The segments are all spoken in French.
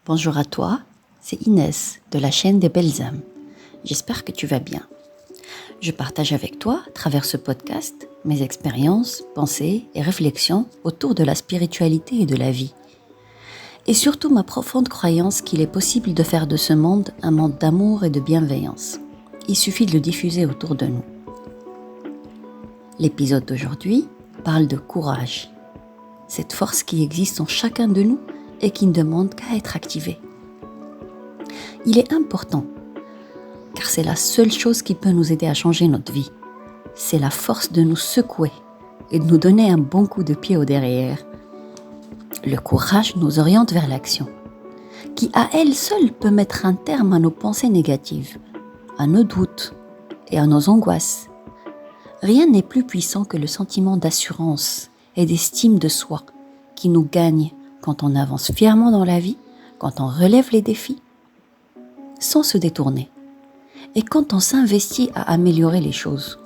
Bonjour à toi, c'est Inès de la chaîne des Belles âmes. J'espère que tu vas bien. Je partage avec toi, à travers ce podcast, mes expériences, pensées et réflexions autour de la spiritualité et de la vie. Et surtout ma profonde croyance qu'il est possible de faire de ce monde un monde d'amour et de bienveillance. Il suffit de le diffuser autour de nous. L'épisode d'aujourd'hui parle de courage. Cette force qui existe en chacun de nous et qui ne demande qu'à être activée. Il est important, car c'est la seule chose qui peut nous aider à changer notre vie. C'est la force de nous secouer et de nous donner un bon coup de pied au derrière. Le courage nous oriente vers l'action, qui à elle seule peut mettre un terme à nos pensées négatives, à nos doutes et à nos angoisses. Rien n'est plus puissant que le sentiment d'assurance et d'estime de soi qui nous gagne quand on avance fièrement dans la vie, quand on relève les défis, sans se détourner, et quand on s'investit à améliorer les choses.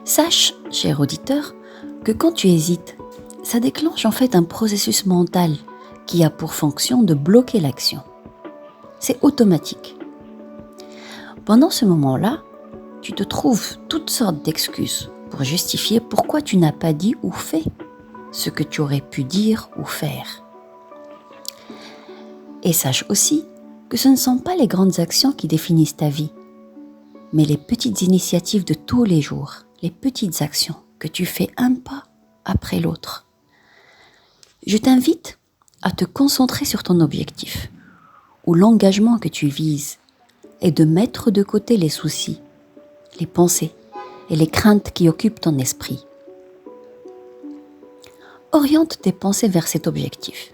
Sache, cher auditeur, que quand tu hésites, ça déclenche en fait un processus mental qui a pour fonction de bloquer l'action. C'est automatique. Pendant ce moment-là, tu te trouves toutes sortes d'excuses pour justifier pourquoi tu n'as pas dit ou fait ce que tu aurais pu dire ou faire. Et sache aussi que ce ne sont pas les grandes actions qui définissent ta vie, mais les petites initiatives de tous les jours, les petites actions que tu fais un pas après l'autre. Je t'invite à te concentrer sur ton objectif ou l'engagement que tu vises et de mettre de côté les soucis, les pensées et les craintes qui occupent ton esprit. Oriente tes pensées vers cet objectif.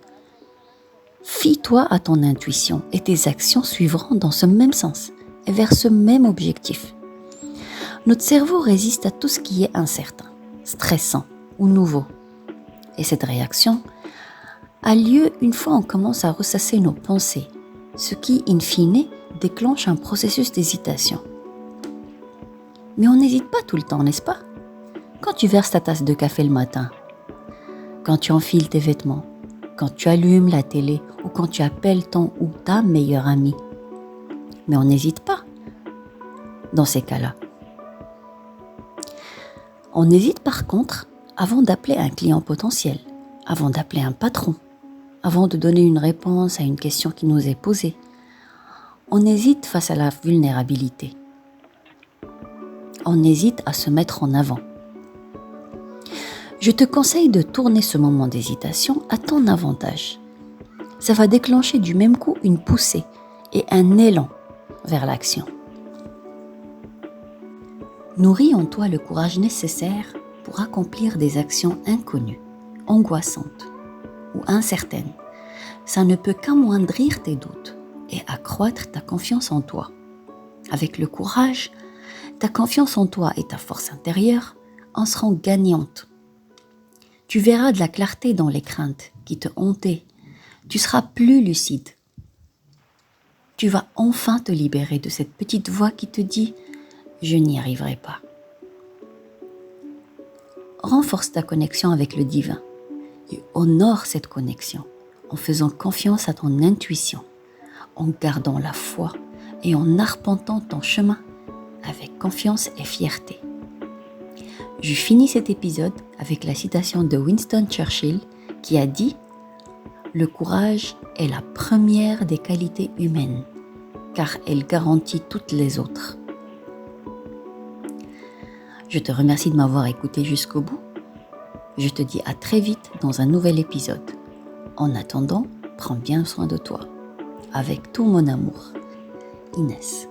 Fie-toi à ton intuition et tes actions suivront dans ce même sens et vers ce même objectif. Notre cerveau résiste à tout ce qui est incertain, stressant ou nouveau. Et cette réaction a lieu une fois on commence à ressasser nos pensées, ce qui, in fine, déclenche un processus d'hésitation. Mais on n'hésite pas tout le temps, n'est-ce pas? Quand tu verses ta tasse de café le matin, quand tu enfiles tes vêtements, quand tu allumes la télé ou quand tu appelles ton ou ta meilleure amie. Mais on n'hésite pas dans ces cas-là. On hésite par contre avant d'appeler un client potentiel, avant d'appeler un patron, avant de donner une réponse à une question qui nous est posée. On hésite face à la vulnérabilité. On hésite à se mettre en avant. Je te conseille de tourner ce moment d'hésitation à ton avantage. Ça va déclencher du même coup une poussée et un élan vers l'action. Nourris en toi le courage nécessaire pour accomplir des actions inconnues, angoissantes ou incertaines. Ça ne peut qu'amoindrir tes doutes et accroître ta confiance en toi. Avec le courage, ta confiance en toi et ta force intérieure en seront gagnantes. Tu verras de la clarté dans les craintes qui te hantaient. Tu seras plus lucide. Tu vas enfin te libérer de cette petite voix qui te dit « je n'y arriverai pas ». Renforce ta connexion avec le divin et honore cette connexion en faisant confiance à ton intuition, en gardant la foi et en arpentant ton chemin avec confiance et fierté. Je finis cet épisode avec la citation de Winston Churchill qui a dit « Le courage est la première des qualités humaines, car elle garantit toutes les autres. » Je te remercie de m'avoir écouté jusqu'au bout. Je te dis à très vite dans un nouvel épisode. En attendant, prends bien soin de toi. Avec tout mon amour. Inès.